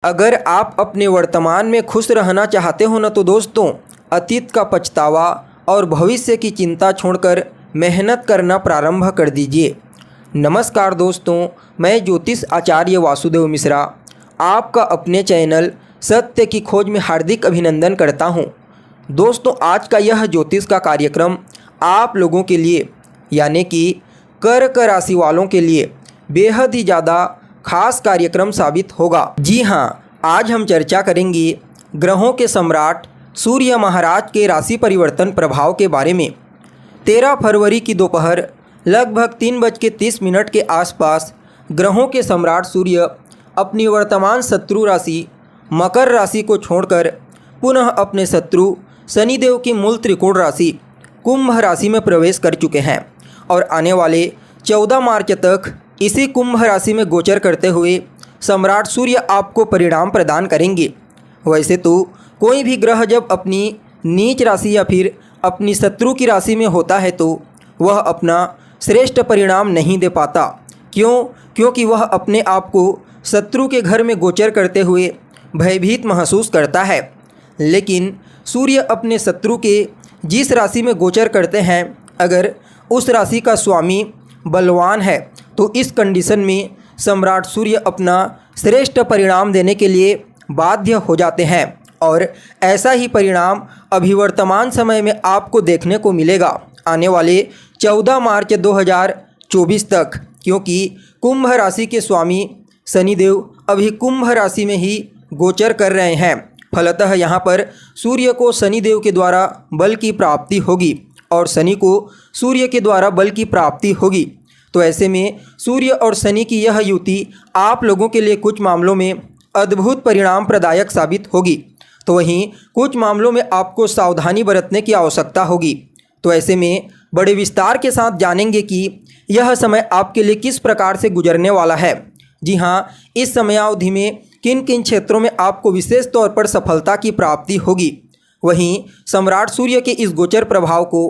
अगर आप अपने वर्तमान में खुश रहना चाहते हो ना तो दोस्तों अतीत का पछतावा और भविष्य की चिंता छोड़कर मेहनत करना प्रारंभ कर दीजिए। नमस्कार दोस्तों, मैं ज्योतिष आचार्य वासुदेव मिश्रा आपका अपने चैनल सत्य की खोज में हार्दिक अभिनंदन करता हूं। दोस्तों, आज का यह ज्योतिष का कार्यक्रम आप लोगों के लिए यानी कि कर्क राशि वालों के लिए बेहद ही ज़्यादा खास कार्यक्रम साबित होगा। जी हाँ, आज हम चर्चा करेंगे ग्रहों के सम्राट सूर्य महाराज के राशि परिवर्तन प्रभाव के बारे में। 13 फरवरी की दोपहर लगभग 3:30 के आसपास ग्रहों के सम्राट सूर्य अपनी वर्तमान शत्रु राशि मकर राशि को छोड़कर पुनः अपने शत्रु शनिदेव की मूल त्रिकोण राशि कुंभ राशि में प्रवेश कर चुके हैं और आने वाले 14 मार्च तक इसी कुंभ राशि में गोचर करते हुए सम्राट सूर्य आपको परिणाम प्रदान करेंगे। वैसे तो कोई भी ग्रह जब अपनी नीच राशि या फिर अपनी शत्रु की राशि में होता है तो वह अपना श्रेष्ठ परिणाम नहीं दे पाता। क्योंकि वह अपने आप को शत्रु के घर में गोचर करते हुए भयभीत महसूस करता है। लेकिन सूर्य अपने शत्रु के जिस राशि में गोचर करते हैं, अगर उस राशि का स्वामी बलवान है तो इस कंडीशन में सम्राट सूर्य अपना श्रेष्ठ परिणाम देने के लिए बाध्य हो जाते हैं और ऐसा ही परिणाम अभी वर्तमान समय में आपको देखने को मिलेगा आने वाले 14 मार्च 2024 तक, क्योंकि कुंभ राशि के स्वामी शनिदेव अभी कुंभ राशि में ही गोचर कर रहे हैं। फलतः यहाँ पर सूर्य को शनिदेव के द्वारा बल की प्राप्ति होगी और शनि को सूर्य के द्वारा बल की प्राप्ति होगी। तो ऐसे में सूर्य और शनि की यह युति आप लोगों के लिए कुछ मामलों में अद्भुत परिणाम प्रदायक साबित होगी, तो वहीं कुछ मामलों में आपको सावधानी बरतने की आवश्यकता होगी। तो ऐसे में बड़े विस्तार के साथ जानेंगे कि यह समय आपके लिए किस प्रकार से गुजरने वाला है। जी हाँ, इस समयावधि में किन किन क्षेत्रों में आपको विशेष तौर पर सफलता की प्राप्ति होगी। वहीं सम्राट सूर्य के इस गोचर प्रभाव को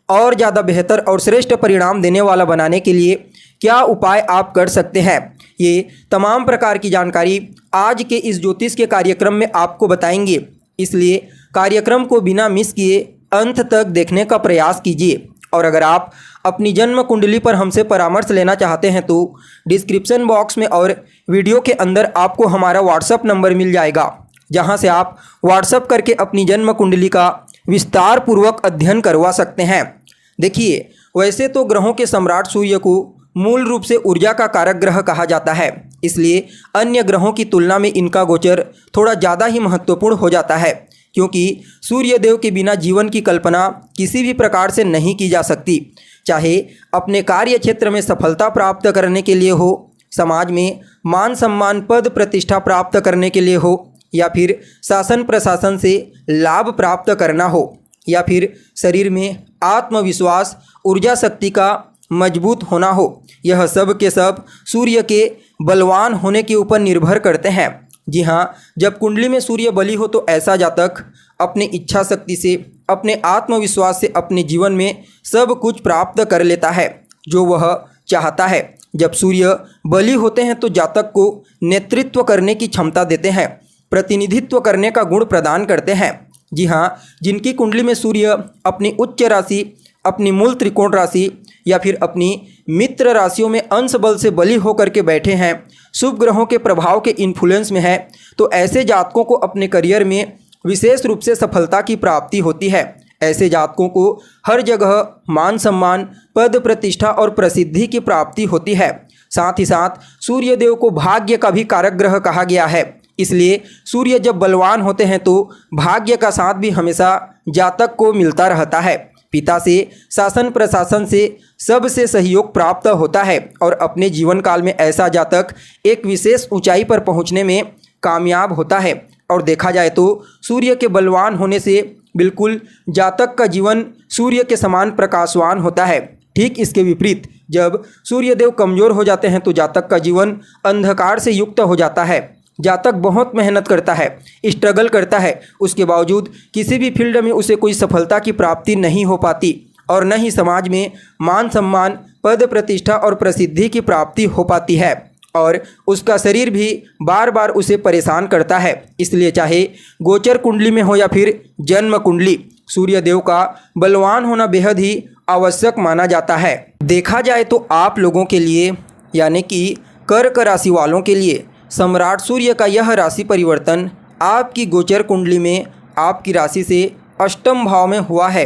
और ज़्यादा बेहतर और श्रेष्ठ परिणाम देने वाला बनाने के लिए क्या उपाय आप कर सकते हैं, ये तमाम प्रकार की जानकारी आज के इस ज्योतिष के कार्यक्रम में आपको बताएंगे। इसलिए कार्यक्रम को बिना मिस किए अंत तक देखने का प्रयास कीजिए। और अगर आप अपनी जन्म कुंडली पर हमसे परामर्श लेना चाहते हैं तो डिस्क्रिप्शन बॉक्स में और वीडियो के अंदर आपको हमारा व्हाट्सएप नंबर मिल जाएगा, जहां से आप व्हाट्सएप करके अपनी जन्म कुंडली का विस्तार पूर्वक अध्ययन करवा सकते हैं। देखिए, वैसे तो ग्रहों के सम्राट सूर्य को मूल रूप से ऊर्जा का कारक ग्रह कहा जाता है, इसलिए अन्य ग्रहों की तुलना में इनका गोचर थोड़ा ज़्यादा ही महत्वपूर्ण हो जाता है, क्योंकि सूर्य देव के बिना जीवन की कल्पना किसी भी प्रकार से नहीं की जा सकती। चाहे अपने कार्य क्षेत्र में सफलता प्राप्त करने के लिए हो, समाज में मान सम्मान पद प्रतिष्ठा प्राप्त करने के लिए हो, या फिर शासन प्रशासन से लाभ प्राप्त करना हो, या फिर शरीर में आत्मविश्वास ऊर्जा शक्ति का मजबूत होना हो, यह सब के सब सूर्य के बलवान होने के ऊपर निर्भर करते हैं। जी हाँ, जब कुंडली में सूर्य बली हो तो ऐसा जातक अपनी इच्छा शक्ति से, अपने आत्मविश्वास से अपने जीवन में सब कुछ प्राप्त कर लेता है जो वह चाहता है। जब सूर्य बली होते हैं तो जातक को नेतृत्व करने की क्षमता देते हैं, प्रतिनिधित्व करने का गुण प्रदान करते हैं। जी हाँ, जिनकी कुंडली में सूर्य अपनी उच्च राशि, अपनी मूल त्रिकोण राशि या फिर अपनी मित्र राशियों में अंश बल से बली होकर के बैठे हैं, शुभ ग्रहों के प्रभाव के इन्फ्लुएंस में है, तो ऐसे जातकों को अपने करियर में विशेष रूप से सफलता की प्राप्ति होती है। ऐसे जातकों को हर जगह मान सम्मान पद प्रतिष्ठा और प्रसिद्धि की प्राप्ति होती है। साथ ही साथ सूर्य देव को भाग्य का भी कारक ग्रह कहा गया है, इसलिए सूर्य जब बलवान होते हैं तो भाग्य का साथ भी हमेशा जातक को मिलता रहता है। पिता से, शासन प्रशासन से, सबसे सहयोग प्राप्त होता है और अपने जीवन काल में ऐसा जातक एक विशेष ऊंचाई पर पहुंचने में कामयाब होता है। और देखा जाए तो सूर्य के बलवान होने से बिल्कुल जातक का जीवन सूर्य के समान प्रकाशवान होता है। ठीक इसके विपरीत जब सूर्यदेव कमज़ोर हो जाते हैं तो जातक का जीवन अंधकार से युक्त हो जाता है। जातक बहुत मेहनत करता है, स्ट्रगल करता है, उसके बावजूद किसी भी फील्ड में उसे कोई सफलता की प्राप्ति नहीं हो पाती और न ही समाज में मान सम्मान पद प्रतिष्ठा और प्रसिद्धि की प्राप्ति हो पाती है। और उसका शरीर भी बार बार उसे परेशान करता है। इसलिए चाहे गोचर कुंडली में हो या फिर जन्म कुंडली, सूर्य देव का बलवान होना बेहद ही आवश्यक माना जाता है। देखा जाए तो आप लोगों के लिए यानी कि कर्क राशि वालों के लिए सम्राट सूर्य का यह राशि परिवर्तन आपकी गोचर कुंडली में आपकी राशि से अष्टम भाव में हुआ है।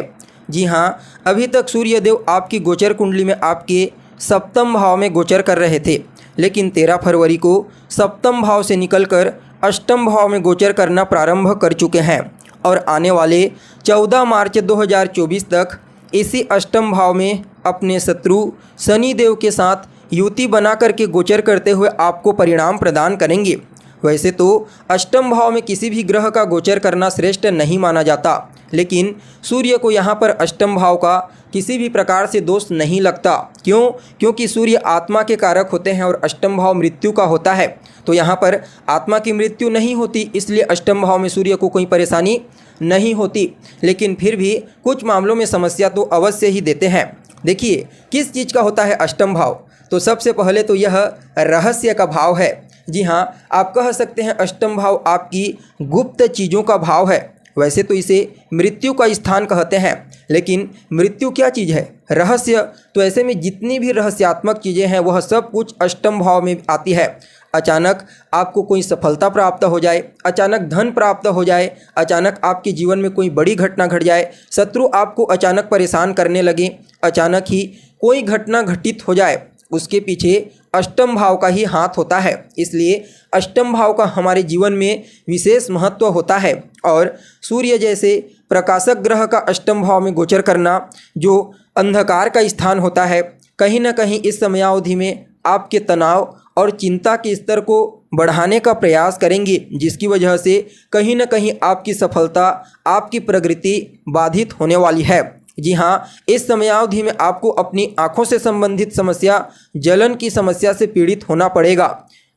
जी हाँ, अभी तक सूर्य देव आपकी गोचर कुंडली में आपके सप्तम भाव में गोचर कर रहे थे, लेकिन 13 फरवरी को सप्तम भाव से निकलकर अष्टम भाव में गोचर करना प्रारंभ कर चुके हैं और आने वाले 14 मार्च 2024 तक इसी अष्टम भाव में अपने शत्रु शनि देव के साथ युति बना करके गोचर करते हुए आपको परिणाम प्रदान करेंगे। वैसे तो अष्टम भाव में किसी भी ग्रह का गोचर करना श्रेष्ठ नहीं माना जाता, लेकिन सूर्य को यहाँ पर अष्टम भाव का किसी भी प्रकार से दोष नहीं लगता। क्यों? क्योंकि सूर्य आत्मा के कारक होते हैं और अष्टम भाव मृत्यु का होता है। तो यहाँ पर आत्मा की मृत्यु नहीं होती, इसलिए अष्टम भाव में सूर्य को कोई परेशानी नहीं होती, लेकिन फिर भी कुछ मामलों में समस्या तो अवश्य ही देते हैं। देखिए किस चीज़ का होता है अष्टम भाव, तो सबसे पहले तो यह रहस्य का भाव है। जी हाँ, आप कह सकते हैं अष्टम भाव आपकी गुप्त चीज़ों का भाव है। वैसे तो इसे मृत्यु का स्थान कहते हैं, लेकिन मृत्यु क्या चीज़ है? रहस्य। तो ऐसे में जितनी भी रहस्यात्मक चीज़ें हैं वह सब कुछ अष्टम भाव में आती है। अचानक आपको कोई सफलता प्राप्त हो जाए, अचानक धन प्राप्त हो जाए, अचानक आपके जीवन में कोई बड़ी घटना घट जाए, शत्रु आपको अचानक परेशान करने लगे, अचानक ही कोई घटना घटित हो जाए, उसके पीछे अष्टम भाव का ही हाथ होता है। इसलिए अष्टम भाव का हमारे जीवन में विशेष महत्व होता है और सूर्य जैसे प्रकाशक ग्रह का अष्टम भाव में गोचर करना जो अंधकार का स्थान होता है, कहीं ना कहीं इस समयावधि में आपके तनाव और चिंता के स्तर को बढ़ाने का प्रयास करेंगे, जिसकी वजह से कहीं ना कहीं आपकी सफलता, आपकी प्रगति बाधित होने वाली है। जी हाँ, इस समयावधि में आपको अपनी आँखों से संबंधित समस्या, जलन की समस्या से पीड़ित होना पड़ेगा।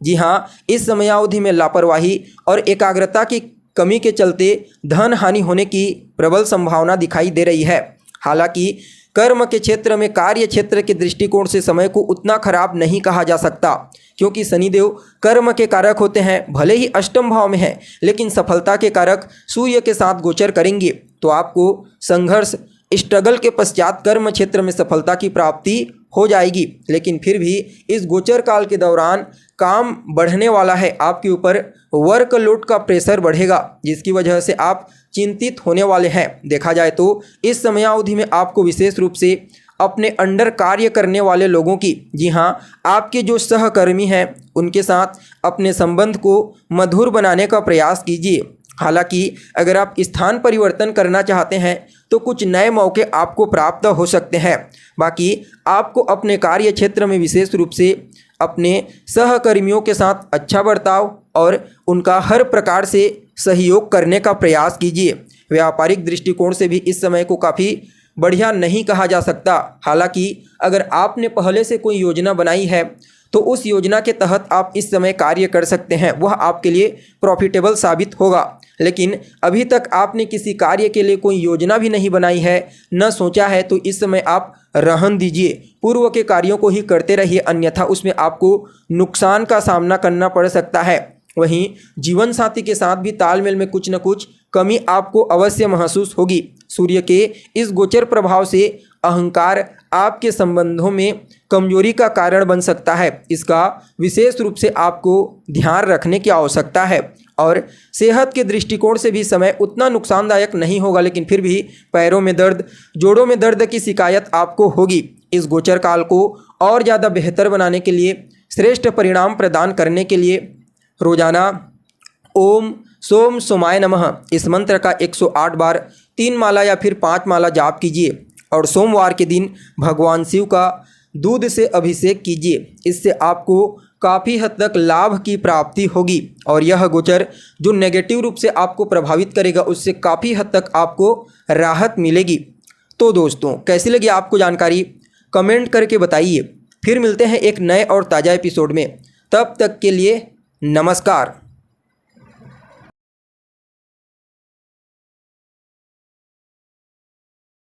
जी हाँ, इस समयावधि में लापरवाही और एकाग्रता की कमी के चलते धन हानि होने की प्रबल संभावना दिखाई दे रही है। हालांकि कर्म के क्षेत्र में, कार्य क्षेत्र के दृष्टिकोण से समय को उतना खराब नहीं कहा जा सकता, क्योंकि शनिदेव कर्म के कारक होते हैं। भले ही अष्टम भाव में है, लेकिन सफलता के कारक सूर्य के साथ गोचर करेंगे, तो आपको संघर्ष, स्ट्रगल के पश्चात कर्म क्षेत्र में सफलता की प्राप्ति हो जाएगी। लेकिन फिर भी इस गोचर काल के दौरान काम बढ़ने वाला है, आपके ऊपर वर्कलोड का प्रेशर बढ़ेगा, जिसकी वजह से आप चिंतित होने वाले हैं। देखा जाए तो इस समयावधि में आपको विशेष रूप से अपने अंडर कार्य करने वाले लोगों की, जी हाँ, आपके जो सहकर्मी हैं, उनके साथ अपने संबंध को मधुर बनाने का प्रयास कीजिए। हालांकि अगर आप स्थान परिवर्तन करना चाहते हैं तो कुछ नए मौके आपको प्राप्त हो सकते हैं। बाकी आपको अपने कार्य क्षेत्र में विशेष रूप से अपने सहकर्मियों के साथ अच्छा बर्ताव और उनका हर प्रकार से सहयोग करने का प्रयास कीजिए। व्यापारिक दृष्टिकोण से भी इस समय को काफ़ी बढ़िया नहीं कहा जा सकता। हालांकि अगर आपने पहले से कोई योजना बनाई है तो उस योजना के तहत आप इस समय कार्य कर सकते हैं, वह आपके लिए प्रॉफिटेबल साबित होगा। लेकिन अभी तक आपने किसी कार्य के लिए कोई योजना भी नहीं बनाई है, न सोचा है, तो इस समय आप रहन दीजिए, पूर्व के कार्यों को ही करते रहिए, अन्यथा उसमें आपको नुकसान का सामना करना पड़ सकता है। वहीं जीवन साथी के साथ भी तालमेल में कुछ न कुछ कमी आपको अवश्य महसूस होगी। सूर्य के इस गोचर प्रभाव से अहंकार आपके संबंधों में कमजोरी का कारण बन सकता है। इसका विशेष रूप से आपको ध्यान रखने की आवश्यकता है। और सेहत के दृष्टिकोण से भी समय उतना नुकसानदायक नहीं होगा, लेकिन फिर भी पैरों में दर्द, जोड़ों में दर्द की शिकायत आपको होगी। इस गोचर काल को और ज़्यादा बेहतर बनाने के लिए, श्रेष्ठ परिणाम प्रदान करने के लिए रोजाना ओम सोम सोमाय नमः इस मंत्र का 108 बार 3 माला या फिर 5 माला जाप कीजिए और सोमवार के दिन भगवान शिव का दूध से अभिषेक कीजिए। इससे आपको काफ़ी हद तक लाभ की प्राप्ति होगी और यह गोचर जो नेगेटिव रूप से आपको प्रभावित करेगा उससे काफ़ी हद तक आपको राहत मिलेगी। तो दोस्तों, कैसी लगी आपको जानकारी कमेंट करके बताइए। फिर मिलते हैं एक नए और ताज़ा एपिसोड में, तब तक के लिए नमस्कार।